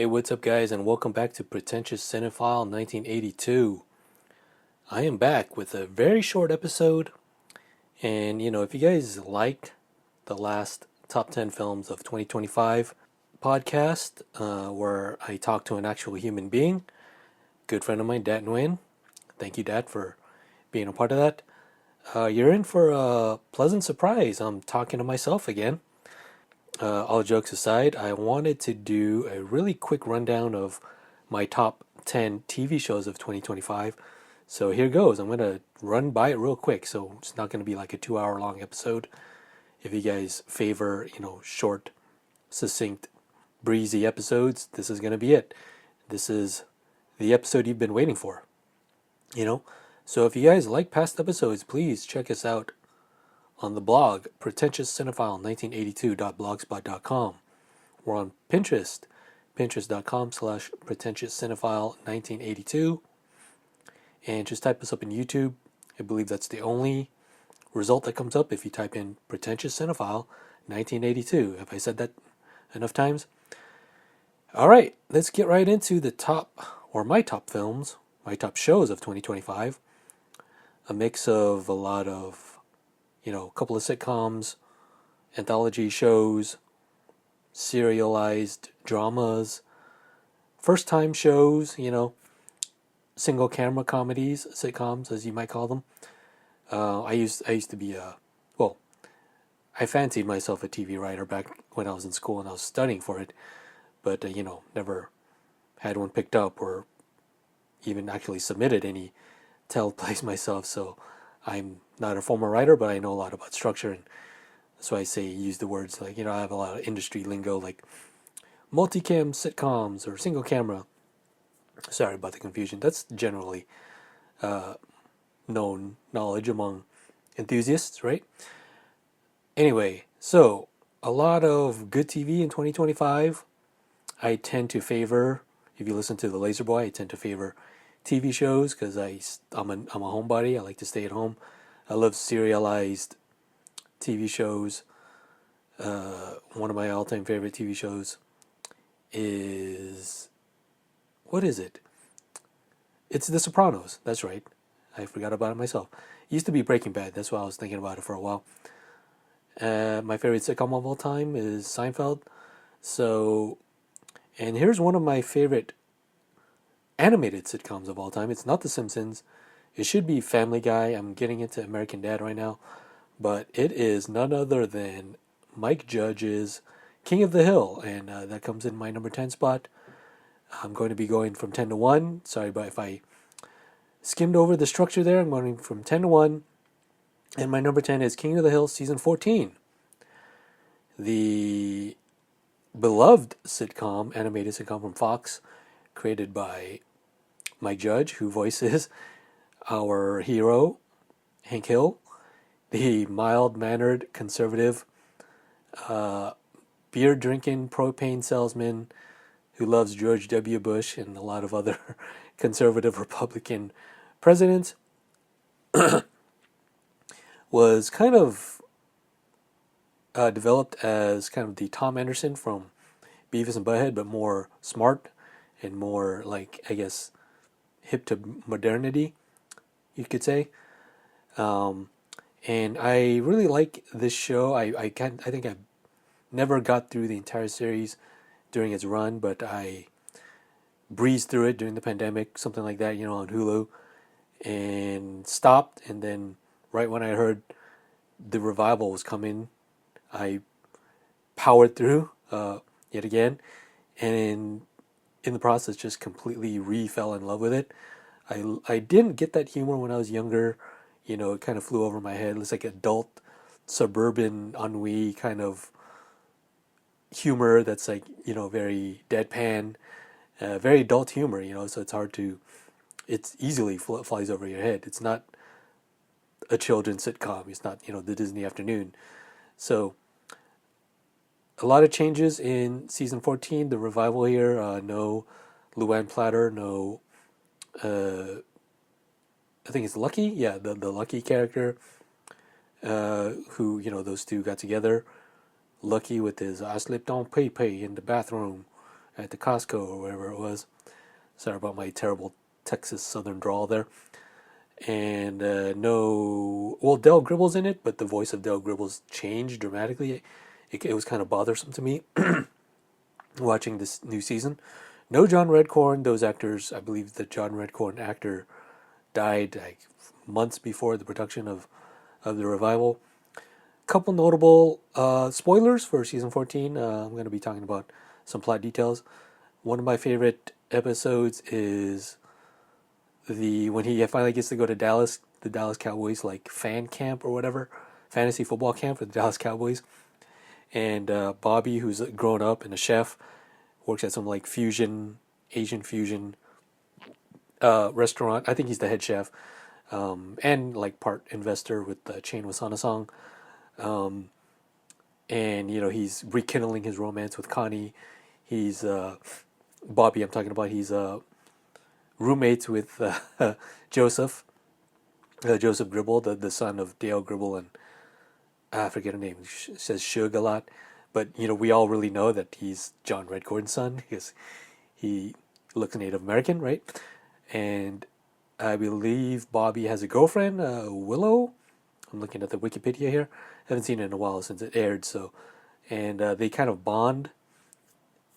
Hey, what's up, guys, and welcome back to Pretentious Cinephile 1982. I am back with a very short episode, and if you guys liked the last top 10 films of 2025 podcast, where I talked to an actual human being, good friend of mine, Dad Nguyen. Thank you, Dad, for being a part of that. You're in for a pleasant surprise. I'm talking to myself again. All jokes aside, I wanted to do a really quick rundown of my top 10 TV shows of 2025. So here goes. I'm going to run by it real quick. So it's not going to be like a 2 hour long episode. If you guys favor, short, succinct, breezy episodes, this is going to be it. This is the episode you've been waiting for. So if you guys like past episodes, please check us out on the blog, pretentiouscinephile1982.blogspot.com. We're on Pinterest, pinterest.com/pretentiouscinephile1982. And just type us up in YouTube. I believe that's the only result that comes up if you type in Pretentious Cinephile 1982. Have I said that enough times? All right, let's get right into my top films, my top shows of 2025. A mix of a lot of a couple of sitcoms, anthology shows, serialized dramas, first time shows, single camera comedies, sitcoms as you might call them. I used to be I fancied myself a TV writer back when I was in school and I was studying for it, but never had one picked up or even actually submitted any teleplays myself. So I'm not a former writer, but I know a lot about structure, and that's why I use the words like, I have a lot of industry lingo like multicam sitcoms or single camera. Sorry about the confusion. That's generally known knowledge among enthusiasts, right? Anyway, so a lot of good TV in 2025. I tend to favor, if you listen to The Laser Boy, I tend to favor TV shows because I'm a homebody. I like to stay at home. I love serialized TV shows. One of my all-time favorite TV shows is, what is it? It's The Sopranos. That's right. I forgot about it myself. It used to be Breaking Bad. That's why I was thinking about it for a while. My favorite sitcom of all time is Seinfeld. And here's one of my favorite animated sitcoms of all time. It's not The Simpsons. It should be Family Guy. I'm getting into American Dad right now. But it is none other than Mike Judge's King of the Hill. And that comes in my number 10 spot. I'm going to be going from 10 to 1. Sorry, but if I skimmed over the structure there, I'm going from 10 to 1. And my number 10 is King of the Hill Season 14. The beloved animated sitcom from Fox, created by Mike Judge, who voices our hero, Hank Hill, the mild-mannered, conservative, beer-drinking propane salesman who loves George W. Bush and a lot of other conservative Republican presidents, was kind of developed as kind of the Tom Anderson from Beavis and Butthead, but more smart and more hip to modernity, you could say. And I really like this show. I think I never got through the entire series during its run, but I breezed through it during the pandemic, something like that, on Hulu, and stopped. And then right when I heard the revival was coming, I powered through yet again, and in the process just completely fell in love with it. I didn't get that humor when I was younger. It kind of flew over my head. It's like adult suburban ennui kind of humor that's very deadpan, very adult humor, so it's easily flies over your head. It's not a children's sitcom. It's not, the Disney Afternoon. So a lot of changes in season 14, the revival here. No Luann Platter, no, I think it's Lucky. Yeah, the Lucky character, who, those two got together. Lucky with his I slipped on Pei Pei in the bathroom at the Costco or wherever it was. Sorry about my terrible Texas Southern drawl there. And no, well, Del Gribble's in it, but the voice of Del Gribble's changed dramatically. It was kind of bothersome to me watching this new season. No John Redcorn. Those actors, I believe the John Redcorn actor died like months before the production of the revival. Couple notable spoilers for season 14. I'm going to be talking about some plot details. One of my favorite episodes is when he finally gets to go to Dallas, the Dallas Cowboys like fan camp or whatever, fantasy football camp for the Dallas Cowboys, and Bobby, who's grown up and a chef, works at some like Asian fusion restaurant. I think he's the head chef, and like part investor with the chain Wasana Song. And he's rekindling his romance with Connie. He's Bobby. I'm talking about. He's roommates with Joseph. Joseph Gribble, the son of Dale Gribble, and I forget her name. Says Suge a lot, but we all really know that he's John Redcorn's son because he looks Native American, right? And I believe Bobby has a girlfriend, Willow. I'm looking at the Wikipedia here. Haven't seen it in a while since it aired. So, and they kind of bond.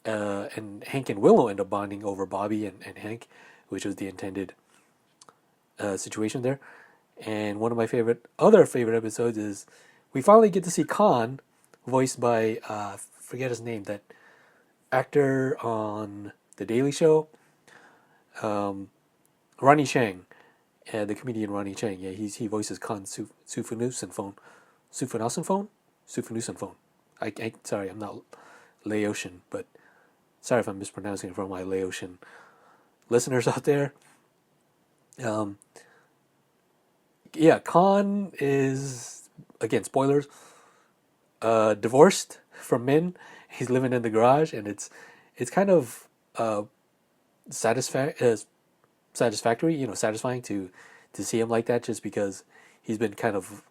And Hank and Willow end up bonding over Bobby and Hank, which was the intended situation there. And one of my other favorite episodes is we finally get to see Khan, voiced by forget his name, that actor on The Daily Show, Ronnie Chang, the comedian Ronnie Chang. Yeah, he voices Khan Sufanusenphone. Sufanusenphone. Sorry, I'm not Laotian, but sorry if I'm mispronouncing it for my Laotian listeners out there. Yeah, Khan is, again, spoilers, divorced from Min. He's living in the garage, and it's kind of satisfactory, satisfying to see him like that, just because he's been kind of,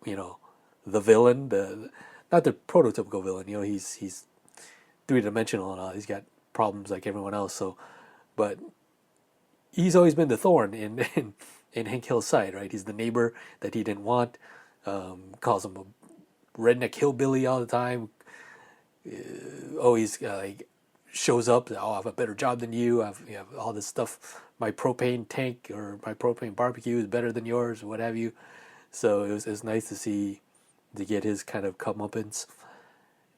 the villain, not the prototypical villain. He's three-dimensional and all. He's got problems like everyone else. So, but he's always been the thorn in Hank Hill's side, right? He's the neighbor that he didn't want. Calls him a redneck hillbilly all the time. Always like shows up. Oh, I have a better job than you. I have all this stuff. My propane tank or my propane barbecue is better than yours, or what have you. So it was nice to get his kind of comeuppance.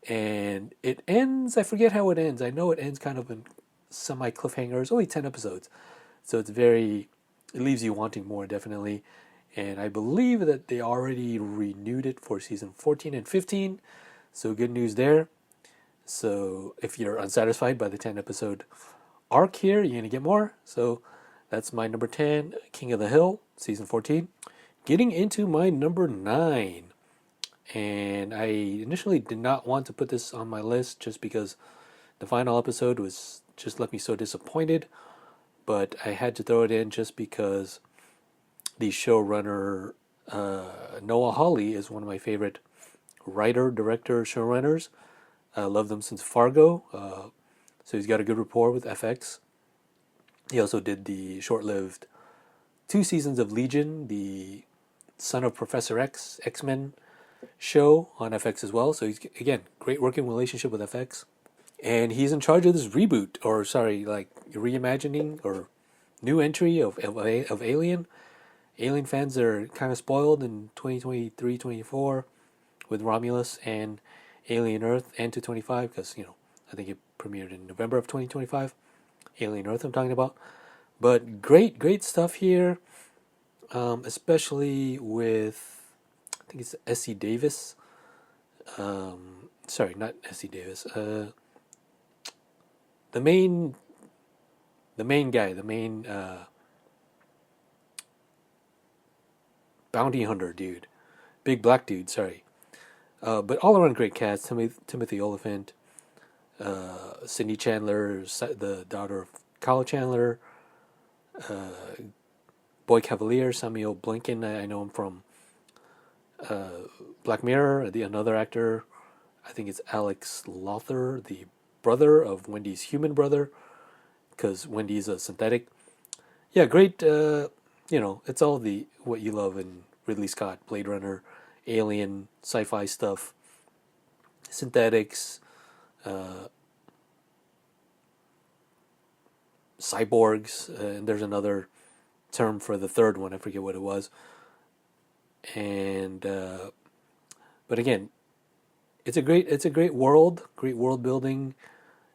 And it ends. I forget how it ends. I know it ends kind of in semi cliffhangers. Only 10 episodes, so it leaves you wanting more, definitely. And I believe that they already renewed it for season 14 and 15. So good news there. So if you're unsatisfied by the 10 episode arc here, you're going to get more. So that's my number 10, King of the Hill, season 14. Getting into my number 9. And I initially did not want to put this on my list just because the final episode just left me so disappointed. But I had to throw it in just because the showrunner, Noah Hawley, is one of my favorite writer, director, showrunners. I love them since Fargo. So he's got a good rapport with FX. He also did the short-lived 2 seasons of Legion, the Son of Professor X, X-Men show on FX as well. So he's, again, great working relationship with FX. And he's in charge of this reboot, or sorry, like reimagining or new entry of Alien. Alien fans are kind of spoiled in 2023-24 with Romulus and Alien Earth and 225 because, I think it premiered in November of 2025. Alien Earth I'm talking about. But great stuff here, especially with, I think it's S.C. Davis. Sorry, not S.C. Davis. The main guy, bounty hunter dude, big black dude. Sorry, but all around great cast. Timothy Olyphant, Sydney Chandler, the daughter of Kyle Chandler, Boy Cavalier, Samuel Blinken. I know him from Black Mirror. Another actor, I think it's Alex Lothar, the brother of Wendy's human brother because Wendy's a synthetic. Yeah, great. It's all the what you love in Ridley Scott, Blade Runner, Alien, sci-fi stuff, synthetics, uh, cyborgs, and there's another term for the third one. I forget what it was. And but again, it's a great world building,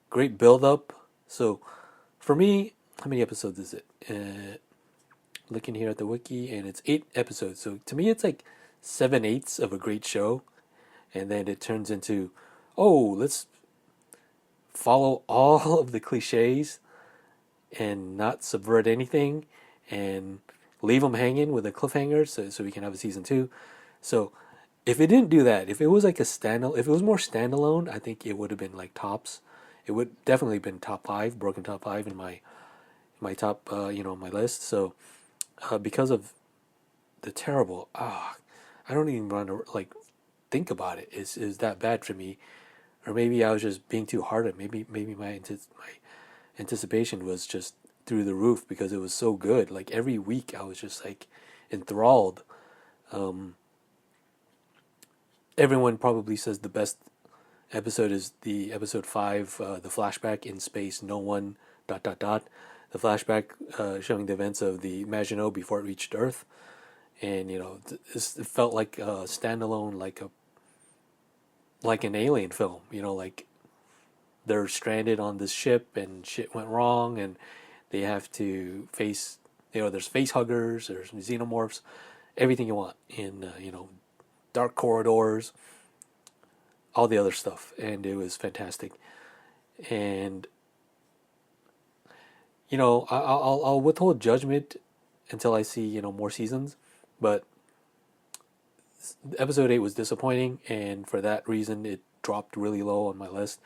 great build up. So for me, how many episodes is it? Looking here at the wiki, and it's 8 episodes. So to me, it's like 7/8 of a great show, and then it turns into, oh, let's follow all of the cliches and not subvert anything, and leave them hanging with a cliffhanger, so we can have a season two. So if it didn't do that, if it was like a standalone, if it was more standalone, I think it would have been like tops. It would definitely been top five, broken top five in my top, my list. So because of the terrible, I don't even want to like think about it. Is that bad for me? Or maybe I was just being too hard on. Maybe my anticipation was just through the roof because it was so good. Like every week, I was just like enthralled. Um, Everyone probably says the best episode is the episode five, the flashback in space. No one dot dot dot. The flashback showing the events of the Maginot before it reached Earth, and it felt like a standalone, like an alien film. Like they're stranded on this ship and shit went wrong, and they have to face. There's face huggers, there's xenomorphs, everything you want in dark corridors, all the other stuff, and it was fantastic. And I'll withhold judgment until I see more seasons, but episode 8 was disappointing, and for that reason, it dropped really low on my list.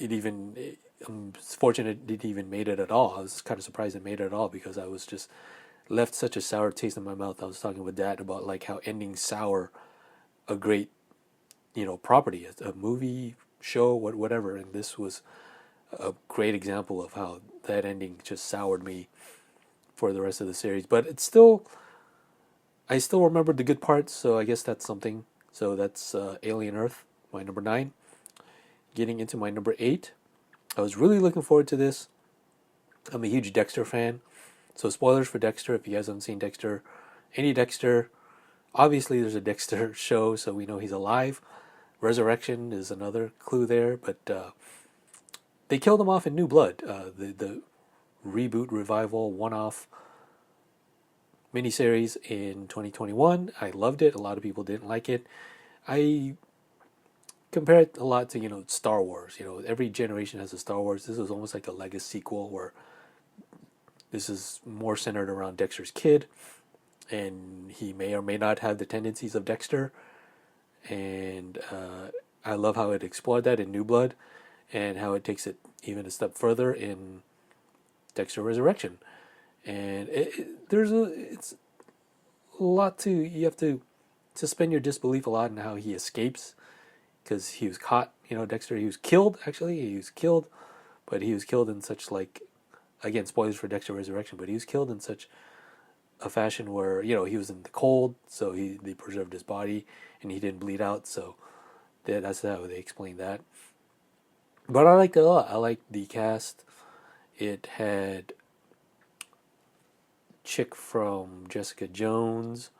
I'm fortunate it even made it at all. I was kind of surprised it made it at all because I was just left such a sour taste in my mouth. I was talking with Dad about like how ending sour a great property, a movie, show, whatever, and this was a great example of how that ending just soured me for the rest of the series. But I still remembered the good parts, so I guess that's something. So that's Alien Earth, my number 9. Getting into my number 8, I was really looking forward to this. I'm a huge Dexter fan, so spoilers for Dexter if you guys haven't seen Dexter. Any Dexter, obviously there's a Dexter show, so we know he's alive. Resurrection is another clue there, but they killed him off in New Blood, the reboot, revival, one-off miniseries in 2021. I loved it. A lot of people didn't like it. I compare it a lot to Star Wars. Every generation has a Star Wars. This was almost like a legacy sequel where this is more centered around Dexter's kid, and he may or may not have the tendencies of Dexter. And I love how it explored that in New Blood, and how it takes it even a step further in Dexter Resurrection. And it's a lot to, you have to suspend your disbelief a lot in how he escapes, because he was caught. Dexter, he was killed. Actually, he was killed, but he was killed in such again, spoilers for Dexter Resurrection, but he was killed in such a fashion where he was in the cold, so they preserved his body and he didn't bleed out. So that's how they explained that. But I liked it a lot. I liked the cast. It had chick from Jessica Jones,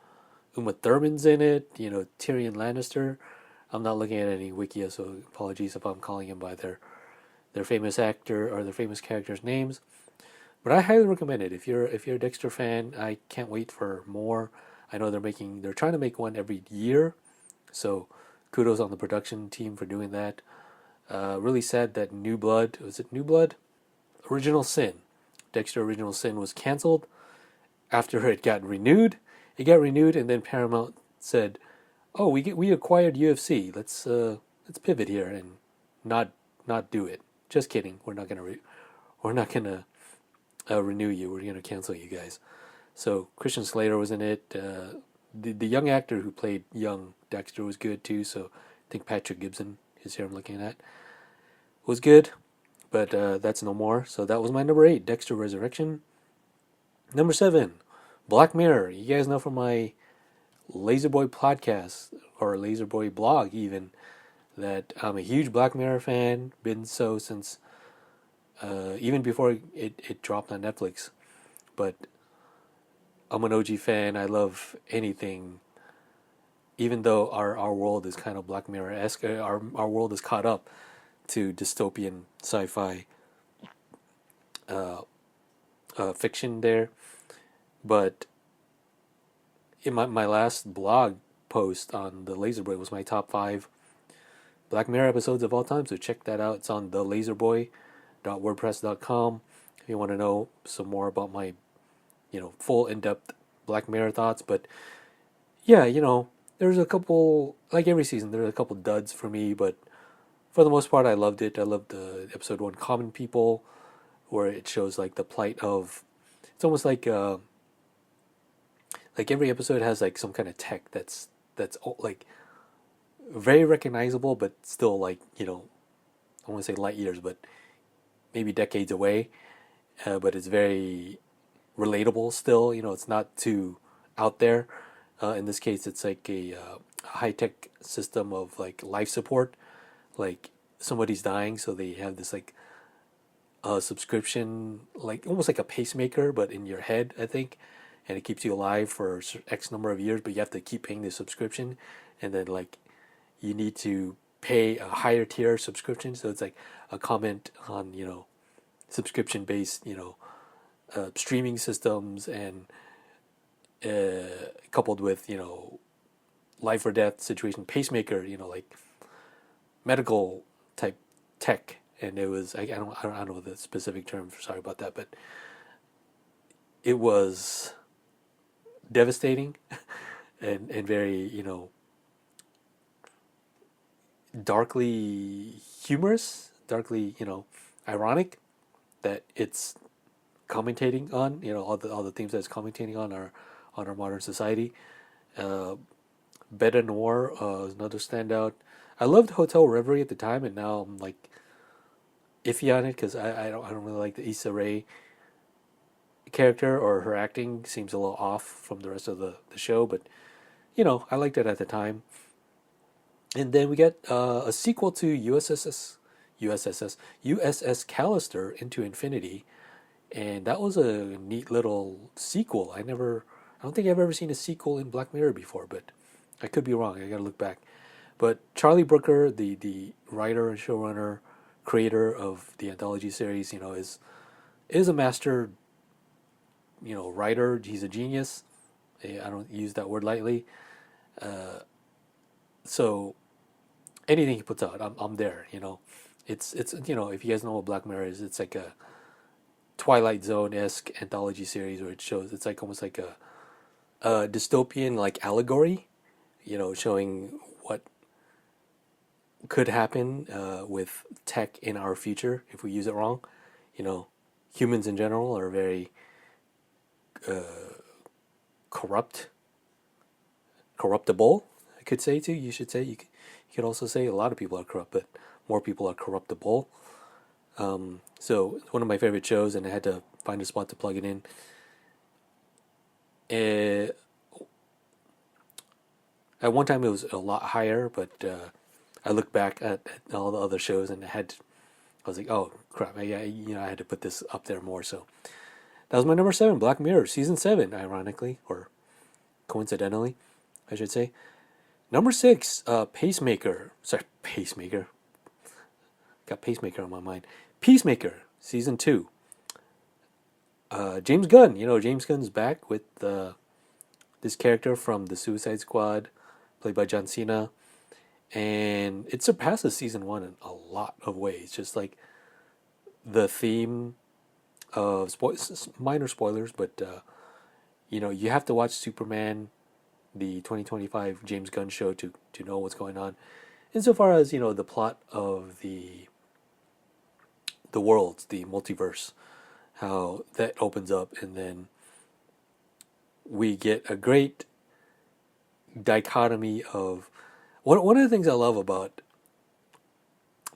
Uma Thurman's in it. Tyrion Lannister. I'm not looking at any wikia, so apologies if I'm calling him by their famous actor or their famous characters' names. But I highly recommend it. If you're a Dexter fan, I can't wait for more. I know they're trying to make one every year, so kudos on the production team for doing that. Really sad that New Blood, was it New Blood? Original Sin. Dexter Original Sin was canceled after it got renewed. It got renewed, and then Paramount said, "Oh, we acquired UFC. Let's pivot here and not do it. Just kidding. We're not gonna renew you. We're gonna cancel you guys." So Christian Slater was in it. The young actor who played young Dexter was good too. So I think Patrick Gibson is here. I'm looking at was good, but that's no more. So that was my number 8, Dexter Resurrection. Number 7, Black Mirror. You guys know from my Laserboy podcast or Laserboy blog even that I'm a huge Black Mirror fan. Been so since even before it dropped on Netflix. But I'm an OG fan. I love anything. Even though our world is kind of Black Mirror-esque, our world is caught up to dystopian sci-fi fiction there. But in my last blog post on the Laserboy was my top 5 Black Mirror episodes of all time. So check that out. It's on thelaserboy.wordpress.com if you want to know some more about my, full in-depth Black Mirror thoughts. But yeah, there's a couple, like every season, there's a couple duds for me, but for the most part, I loved it. I loved the episode 1, Common People, where it shows like the plight of, it's almost like every episode has like some kind of tech that's like very recognizable, but still like, I want to say light years, but maybe decades away. But it's very relatable still. It's not too out there. In this case, it's like a high tech system of like life support. Like somebody's dying, so they have this like subscription, like almost like a pacemaker, but in your head, I think, and it keeps you alive for X number of years. But you have to keep paying the subscription, and then like you need to pay a higher tier subscription. So it's like a comment on subscription based streaming systems, and coupled with life or death situation, pacemaker, like medical type tech. And it was I don't know the specific term, sorry about that, but it was devastating and very darkly humorous, darkly ironic that it's commentating on all the themes that it's commentating on our modern society. Bed and Noir is another standout. I loved Hotel Reverie at the time, and now I'm like iffy on it because I don't really like the Issa Rae character, or her acting seems a little off from the rest of the show. But I liked it at the time. And then we get a sequel to USS Callister Into Infinity, and that was a neat little sequel. I don't think I've ever seen a sequel in Black Mirror before, but I could be wrong. I gotta look back. But Charlie Brooker, the writer and showrunner, creator of the anthology series, is a master, writer. He's a genius. I don't use that word lightly. So anything he puts out, I'm there. It's if you guys know what Black Mirror is, it's like a Twilight Zone-esque anthology series where it shows, it's like almost like a dystopian like allegory, showing what could happen with tech in our future if we use it wrong. Humans in general are very corruptible. I could say too. You should say you could also say a lot of people are corrupt, but more people are corruptible. So it's one of my favorite shows, and I had to find a spot to plug it in. At one time it was a lot higher, but I looked back at all the other shows, and I was like, oh crap, I had to put this up there more. So that was my number 7, Black Mirror, season 7, ironically, or coincidentally, I should say. Number 6, Pacemaker. Got Pacemaker on my mind. Peacemaker, season 2. James Gunn, James Gunn's back with this character from the Suicide Squad, played by John Cena, and it surpasses season 1 in a lot of ways. Just like the theme of minor spoilers, but you have to watch Superman, the 2025 James Gunn show, to know what's going on. Insofar as the plot of the worlds, the multiverse, how that opens up, and then we get a great dichotomy of one of the things I love about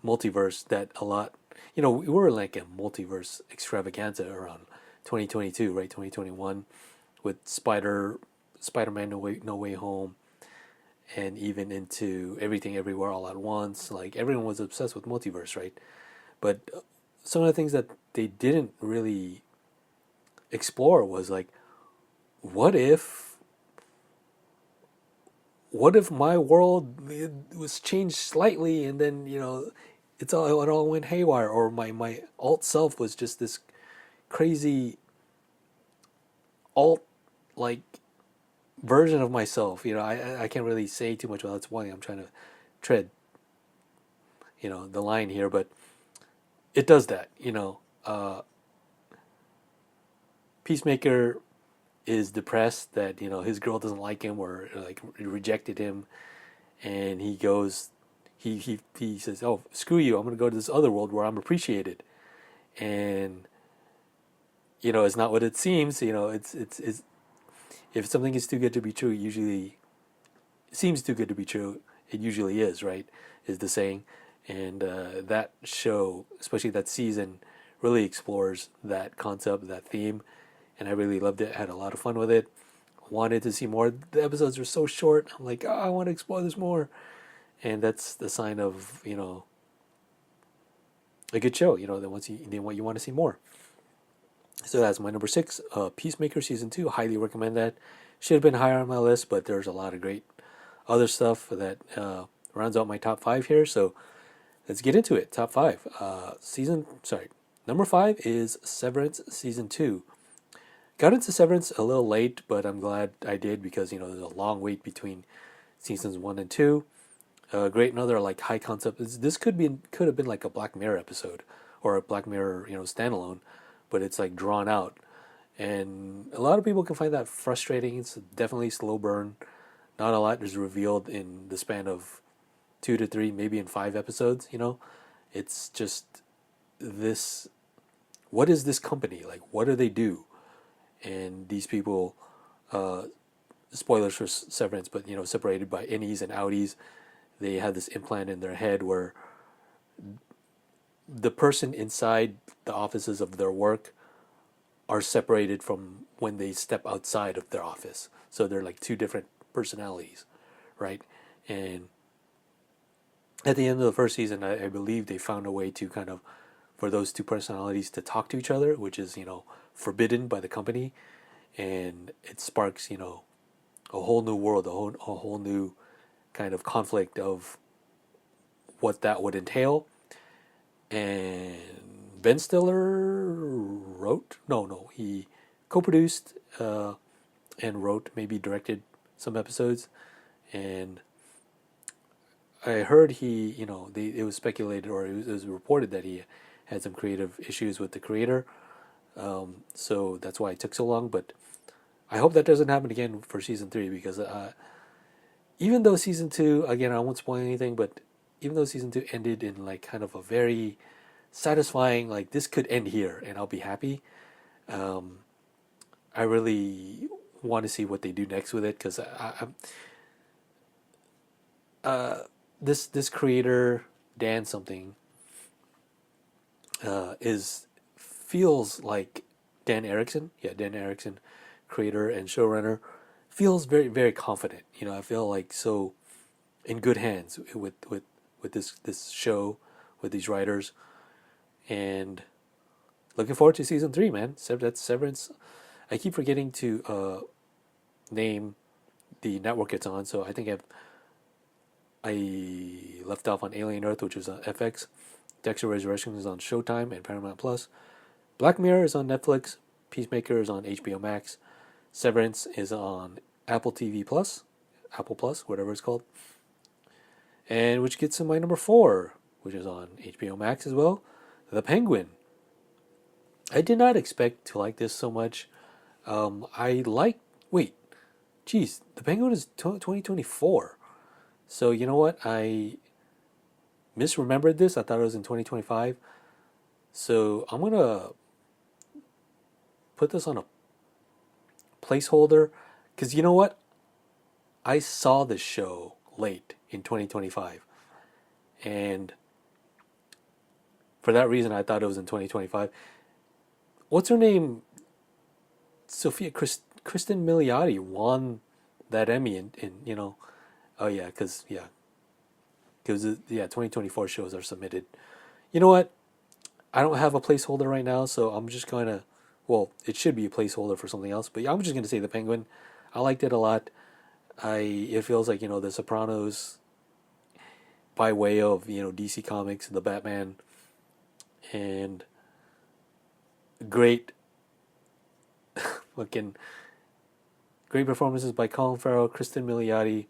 multiverse that a lot we were like a multiverse extravaganza around 2022, right? 2021 with Spider-Man No Way Home, and even into Everything Everywhere All at Once. Like everyone was obsessed with multiverse, right? But some of the things that they didn't really explore was like, what if my world was changed slightly, and then it all went haywire, or my alt self was just this crazy alt like version of myself. I can't really say too much. Well, that's why I'm trying to tread the line here, but it does that. Peacemaker is depressed that his girl doesn't like him, or like rejected him, and he says, "Oh, screw you! I'm gonna go to this other world where I'm appreciated." And it's not what it seems. It's if something is too good to be true, it usually seems too good to be true. It usually is, right? Is the saying. And that show, especially that season, really explores that concept, that theme, and I really loved it. I had a lot of fun with it. Wanted to see more. The episodes were so short. I'm like, I want to explore this more, and that's the sign of a good show. You want to see more. So that's my number 6, Peacemaker season 2. Highly recommend that. Should have been higher on my list, but there's a lot of great other stuff that rounds out my top 5 here. So let's get into it. Top 5. Number 5 is Severance season 2. Got into Severance a little late, but I'm glad I did because there's a long wait between seasons 1 and 2. Great, another like high concept. This could have been like a Black Mirror episode or a Black Mirror standalone, but it's like drawn out, and a lot of people can find that frustrating. It's definitely slow burn. Not a lot is revealed in the span of 2 to 3, maybe in 5 episodes. It's just this. What is this company like? What do they do? And these people, spoilers for Severance, but separated by innies and outies. They have this implant in their head where the person inside the offices of their work are separated from when they step outside of their office. So they're like 2 different personalities, right? And at the end of the first season, I believe they found a way to kind of, for those 2 personalities to talk to each other, which is, forbidden by the company. And it sparks, a whole new world, a whole new kind of conflict of what that would entail. And Ben Stiller wrote, no, he co-produced and wrote, maybe directed some episodes. And I heard it was speculated, or it was reported that he had some creative issues with the creator. So that's why it took so long. But I hope that doesn't happen again for season 3, because even though season 2, again, I won't spoil anything, but even though season 2 ended in like kind of a very satisfying, like this could end here and I'll be happy, I really want to see what they do next with it, because this creator, Dan something, is feels like Dan Erickson. Yeah, Dan Erickson, creator and showrunner, feels very, very confident. I feel like so in good hands with this show, with these writers, and looking forward to season 3, man. That's Severance. I keep forgetting to name the network it's on, so I think I left off on Alien Earth, which is on FX. Dexter Resurrection is on Showtime and Paramount Plus. Black Mirror is on Netflix. Peacemaker is on HBO Max. Severance is on Apple TV Plus, Apple Plus, whatever it's called. And which gets to my number 4, which is on HBO Max as well, The Penguin. I did not expect to like this so much. The Penguin is 2024. So you know what? I misremembered this. I thought it was in 2025. So I'm going to put this on a placeholder, because you know what? I saw this show late in 2025. And for that reason, I thought it was in 2025. What's her name? Kristen Milioti won that Emmy, in. Oh yeah, because 2024 shows are submitted. You know what? I don't have a placeholder right now, so I'm just going to. Well, it should be a placeholder for something else, but yeah, I'm just going to say The Penguin. I liked it a lot. It feels like The Sopranos by way of DC Comics, the Batman, and great, fucking great performances by Colin Farrell, Kristen Milioti.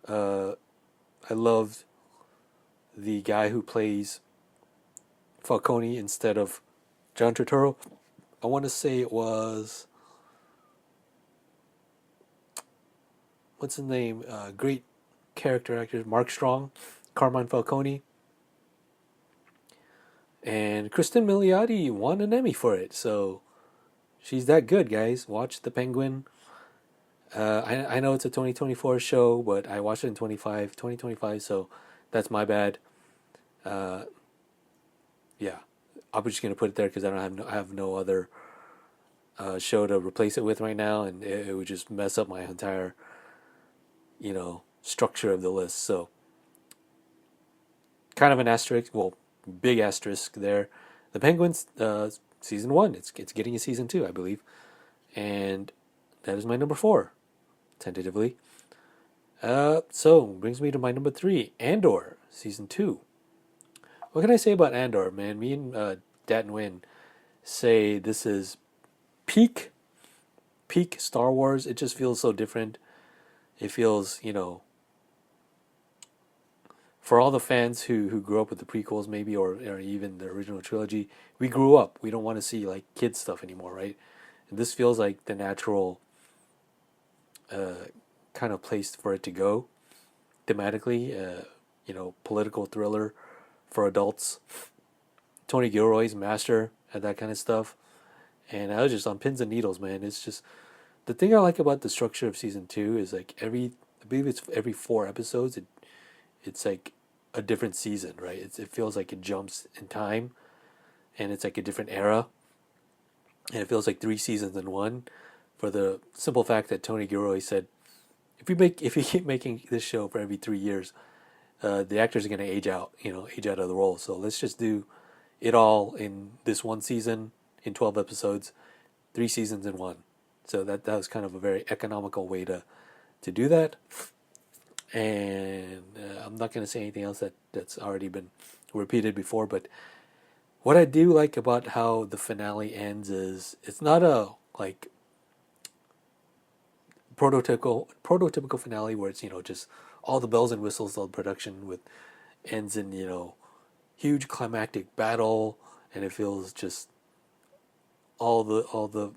Uh, I loved the guy who plays Falcone instead of John Turturro. I want to say it was, what's his name? Great character actor Mark Strong, Carmine Falcone, and Kristen Milioti won an Emmy for it. So she's that good, guys. Watch The Penguin. I know it's a 2024 show, but I watched it in 2025, so that's my bad. Uh, yeah, I'm just gonna put it there because I have no other show to replace it with right now, and it would just mess up my entire structure of the list. So kind of an asterisk, well, big asterisk there. The Penguins season 1, it's getting a season 2, I believe, and that is my number 4, tentatively. So brings me to my number 3, Andor season 2. What can I say about Andor, man? Me and Dat and Win say this is peak Star Wars. It just feels so different. It feels, for all the fans who grew up with the prequels, maybe, or even the original trilogy, we grew up. We don't want to see like kids stuff anymore, right? And this feels like the natural kind of place for it to go thematically. Political thriller for adults. Tony Gilroy's master at that kind of stuff. And I was just on pins and needles, man. It's just the thing I like about the structure of season 2 is like I believe it's every 4 episodes. It's like a different season, right? It feels like it jumps in time, and it's like a different era, and it feels like 3 seasons in one. For the simple fact that Tony Gilroy said, if you keep making this show for every 3 years, the actors are going to age out of the role. So let's just do it all in this one season in 12 episodes, 3 seasons in one. So that was kind of a very economical way to do that. And I'm not going to say anything else that's already been repeated before, but what I do like about how the finale ends is it's not a like prototypical finale where it's just all the bells and whistles of production with ends in huge climactic battle, and it feels just all the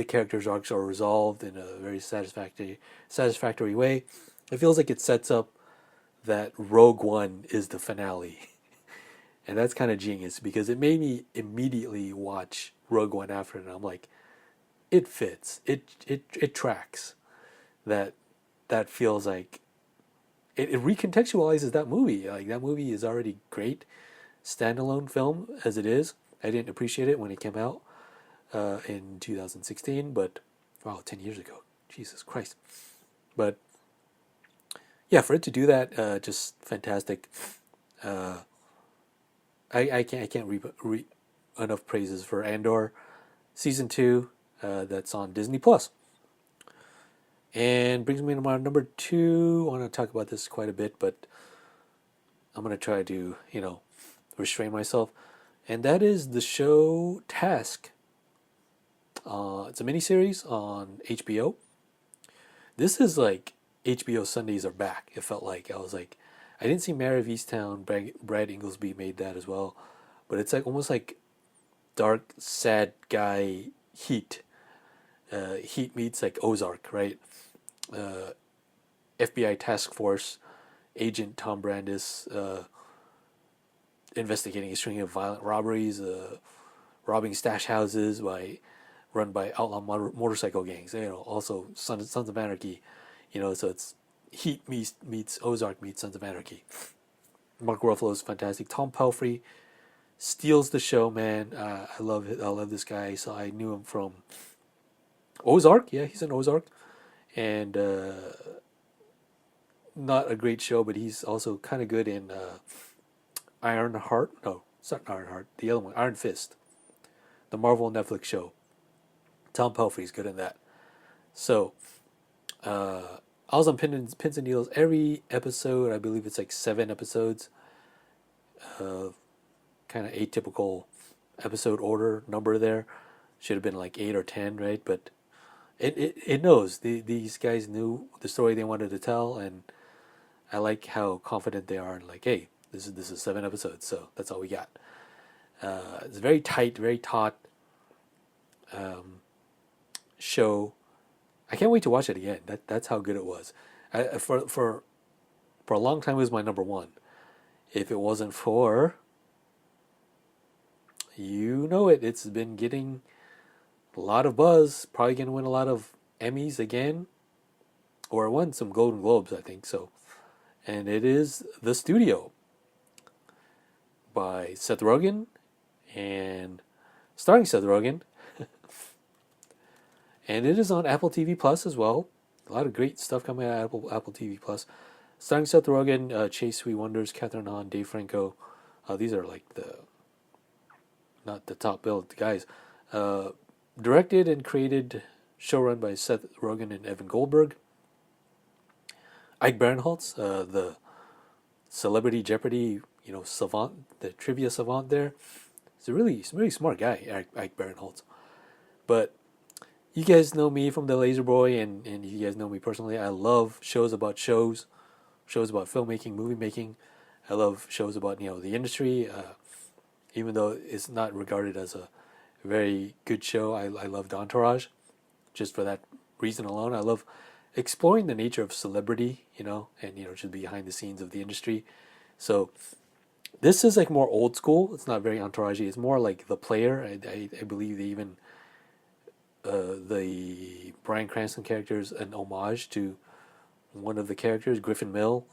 characters' arcs are resolved in a very satisfactory way. It feels like it sets up that Rogue One is the finale. And that's kind of genius because it made me immediately watch Rogue One after it, and I'm like, it fits. It tracks. That feels like it recontextualizes that movie. Like that movie is already great standalone film as it is. I didn't appreciate it when it came out in 2016, but wow, 10 years ago. Jesus Christ. But yeah, for it to do that, just fantastic. I can't reap enough praises for Andor season 2. That's on Disney Plus. And brings me to my number 2. I want to talk about this quite a bit, but I'm going to try to, restrain myself. And that is the show Task. It's a miniseries on HBO. This is like HBO Sundays are back. It felt like I was like, I didn't see Mare of Easttown. Brad Inglesby made that as well, but it's like almost like dark, sad guy Heat. Heat meets like Ozark, right? FBI task force agent Tom Brandis investigating a string of violent robberies, robbing stash houses run by outlaw motorcycle gangs. Also Sons of Anarchy. So it's Heat meets Ozark meets Sons of Anarchy. Mark Ruffalo is fantastic. Tom Pelphrey steals the show, man. I love this guy. So I knew him from Ozark. Yeah, he's in Ozark, and not a great show, but he's also kind of good in Iron Heart. No, it's not Iron Heart. The other one, Iron Fist, the Marvel Netflix show. Tom Pelphrey's good in that. So I was on pins and needles every episode. I believe it's like 7 episodes. Kind of atypical episode order number there. Should have been like 8 or 10, right? But it knows these guys knew the story they wanted to tell, and I like how confident they are. And like, hey, this is 7 episodes, so that's all we got. It's very tight, very taut show. I can't wait to watch it again. That's how good it was. For a long time, it was my number one. If it wasn't for, you know it, it's been getting a lot of buzz. Probably gonna win a lot of Emmys again, or it won some Golden Globes, I think so. And it is The Studio by Seth Rogen, and starring Seth Rogen, and it is on Apple TV Plus as well. A lot of great stuff coming out of Apple TV Plus. Starring Seth Rogen, Chase Sweet Wonders, Catherine Hahn, Dave Franco. These are like not the top billed guys. Directed and created, showrun by Seth Rogen and Evan Goldberg. Ike Barinholtz, the Celebrity Jeopardy, savant, the trivia savant there. He's a really smart guy, Ike Barinholtz. But you guys know me from The Laser Boy, and you guys know me personally. I love shows about shows about filmmaking, movie making. I love shows about the industry. Even though it's not regarded as a very good show, I loved Entourage, just for that reason alone. I love exploring the nature of celebrity, and just behind the scenes of the industry. So this is like more old school. It's not very entouragey. It's more like The Player. I believe they even the Bryan Cranston character is an homage to one of the characters, Griffin Mill,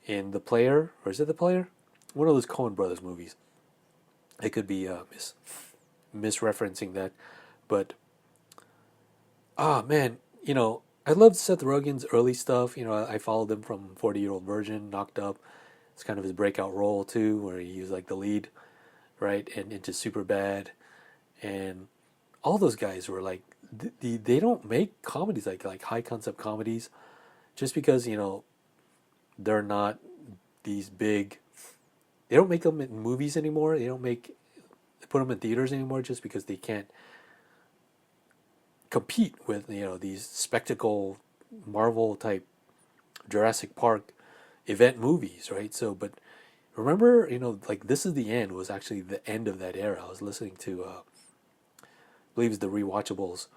in The Player, or is it The Player? One of those Coen Brothers movies. I could be misreferencing that, but man, I loved Seth Rogen's early stuff. I followed him from 40-Year-Old Virgin, Knocked Up. It's kind of his breakout role too, where he was like the lead, right, and into Superbad, and all those guys were like they don't make comedies like high concept comedies, just because they're not these big. They don't make them in movies anymore. They put them in theaters anymore, just because they can't compete with these spectacle Marvel type Jurassic Park event movies, right? So, but remember, like This Is the End was actually the end of that era. I was listening to, I believe it's the Rewatchables,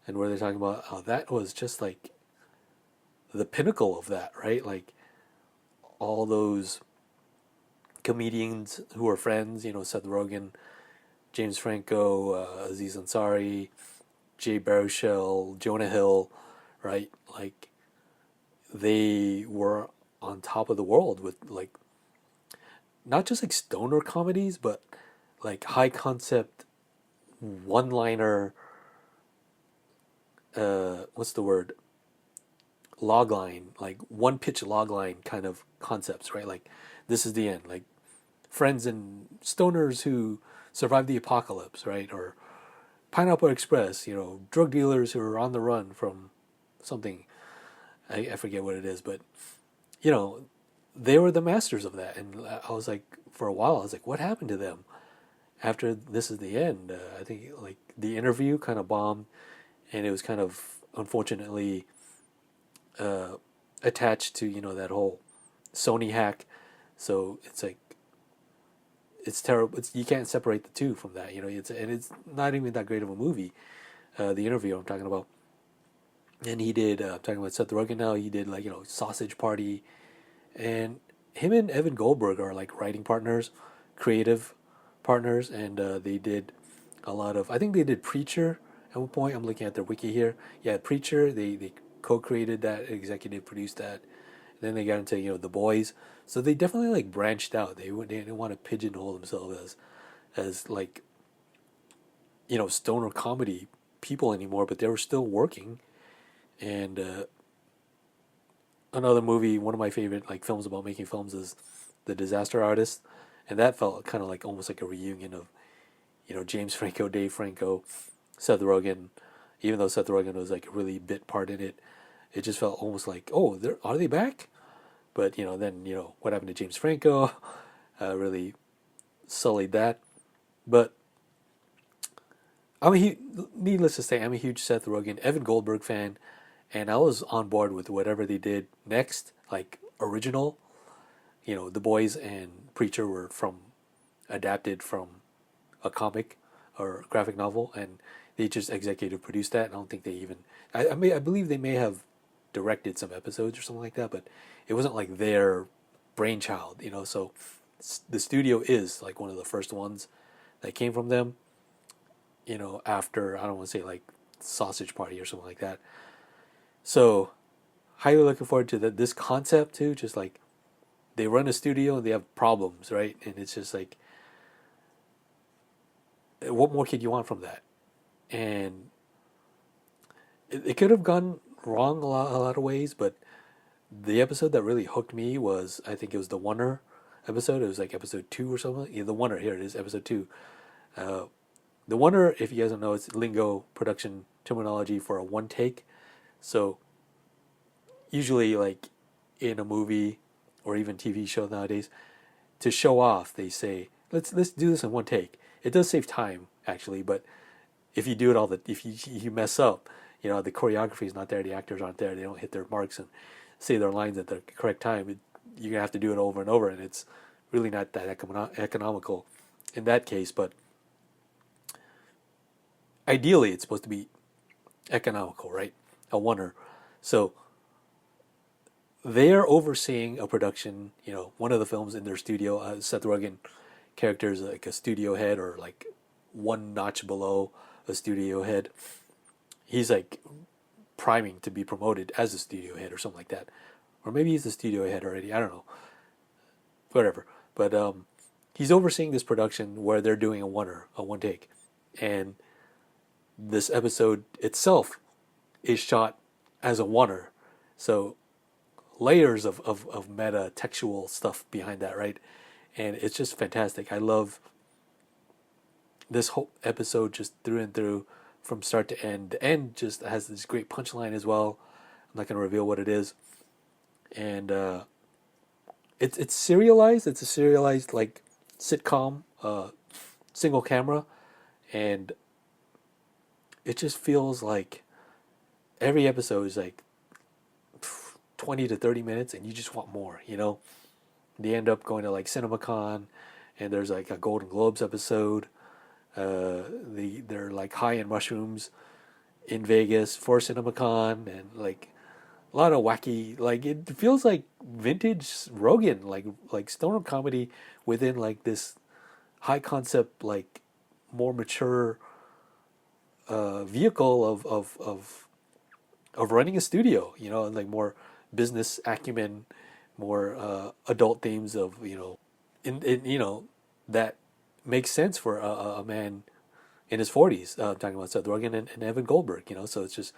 and where they're talking about how that was just like the pinnacle of that, right? Like all those comedians who were friends, Seth Rogen, James Franco, Aziz Ansari, Jay Baruchel, Jonah Hill, right? Like they were on top of the world with like not just like stoner comedies, but like high concept one liner what's the word? Logline, like one pitch logline kind of concepts, right? Like This Is the End, like friends and stoners who survived the apocalypse, right? Or Pineapple Express, drug dealers who are on the run from something. I forget what it is, but they were the masters of that. And I was like, for a while, I was like, what happened to them after This Is the End? I think like The Interview kind of bombed, and it was kind of unfortunately attached to that whole Sony hack. So it's like it's terrible. You can't separate the two from that. It's not even that great of a movie. The Interview I'm talking about, and he did. I'm talking about Seth Rogen now. He did like Sausage Party, and him and Evan Goldberg are like writing partners, creative partners, and they did a lot of. I think they did Preacher at one point. I'm looking at their wiki here. Yeah, Preacher. They co-created that, executive produced that. then they got into The Boys. So they definitely like branched out. They didn't want to pigeonhole themselves as like stoner comedy people anymore, but they were still working. And another movie, one of my favorite like films about making films is The Disaster Artist, and that felt kind of like almost like a reunion of James Franco, Dave Franco, Seth Rogen. Even though Seth Rogen was like a really bit part in it, it just felt almost like, oh, are they back? But then what happened to James Franco really sullied that. But needless to say, I'm a huge Seth Rogen, Evan Goldberg fan, and I was on board with whatever they did next, like original. The Boys and Preacher were adapted from a comic or graphic novel, and they just executive produced that. I don't think they even. I believe they may have directed some episodes or something like that, but it wasn't like their brainchild. So the studio is like one of the first ones that came from them. After, I don't want to say like Sausage Party or something like that. So highly looking forward to this concept too. Just like they run a studio and they have problems, right? And it's just like, what more could you want from that? And it could have gone wrong a lot of ways, but the episode that really hooked me was, I think it was the Wonder episode. It was like episode 2 or something. Yeah, the Wonder, here it is, episode 2. The Wonder, if you guys don't know, it's lingo production terminology for a one take. So usually, like in a movie or even TV show nowadays, to show off, they say, let's do this in one take. It does save time actually, but if you do it if you mess up, the choreography is not there, the actors aren't there, they don't hit their marks and say their lines at the correct time, you're gonna have to do it over and over, and it's really not that economical in that case. But ideally, it's supposed to be economical, right? A Wonder. So they're overseeing a production, one of the films in their studio. Seth Rogen character is like a studio head, or like one notch below a studio head. He's like priming to be promoted as a studio head or something like that. Or maybe he's the studio head already. I don't know. Whatever. But he's overseeing this production where they're doing a one take. And this episode itself is shot as a oneer. So layers of meta textual stuff behind that, right? And it's just fantastic. I love this whole episode just through and through, from start to end. The end just has this great punchline as well. I'm not going to reveal what it is. And it's serialized. It's a serialized like sitcom, single camera, and it just feels like every episode is like 20 to 30 minutes, and you just want more. They end up going to like CinemaCon, and there's like a Golden Globes episode. They're like high in mushrooms in Vegas for CinemaCon, and like a lot of wacky, like it feels like vintage Rogan, like stoner comedy within like this high concept, like more mature vehicle of running a studio, and like more business acumen, more adult themes of that makes sense for a man in his 40s. Talking about Seth Rogen and Evan Goldberg, so it's just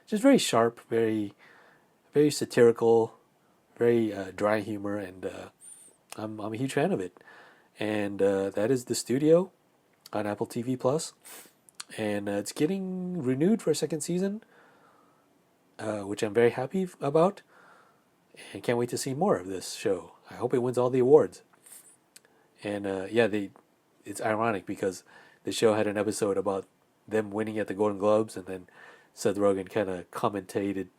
very sharp, very very satirical, very dry humor, and I'm a huge fan of it. And that is The Studio on Apple TV Plus, and it's getting renewed for a second season, which I'm very happy about, and can't wait to see more of this show. I hope it wins all the awards. And it's ironic because the show had an episode about them winning at the Golden Globes, and then Seth Rogen kind of commented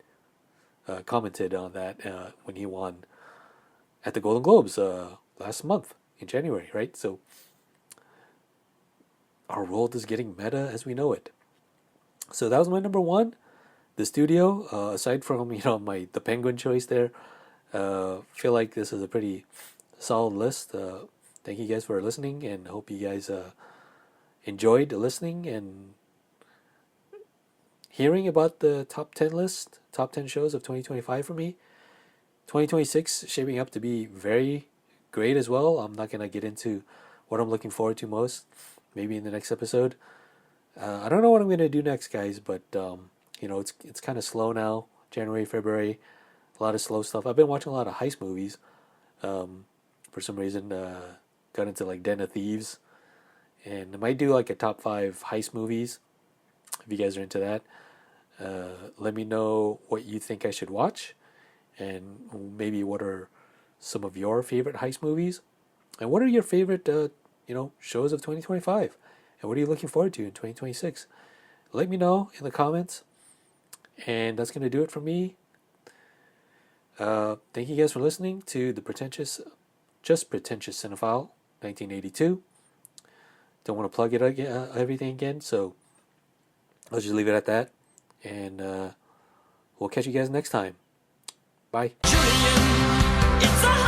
on that when he won at the Golden Globes last month in January, right? So our world is getting meta as we know it. So that was my number one, The Studio. Aside from the Penguin choice there, feel like this is a pretty solid list. Thank you guys for listening, and hope you guys enjoyed listening and hearing about the top 10 list, top 10 shows of 2025 for me. 2026 shaping up to be very great as well. I'm not gonna get into what I'm looking forward to most. Maybe in the next episode. I don't know what I'm gonna do next, guys, but it's kind of slow now. January, February, a lot of slow stuff. I've been watching a lot of heist movies. For some reason, got into like Den of Thieves, and I might do like a top 5 heist movies if you guys are into that. Let me know what you think I should watch, and maybe what are some of your favorite heist movies, and what are your favorite shows of 2025, and what are you looking forward to in 2026. Let me know in the comments, and that's going to do it for me. Thank you guys for listening to the Pretentious Cinephile 1982. Don't want to plug it everything again, so I'll just leave it at that, and we'll catch you guys next time. Bye. Julian,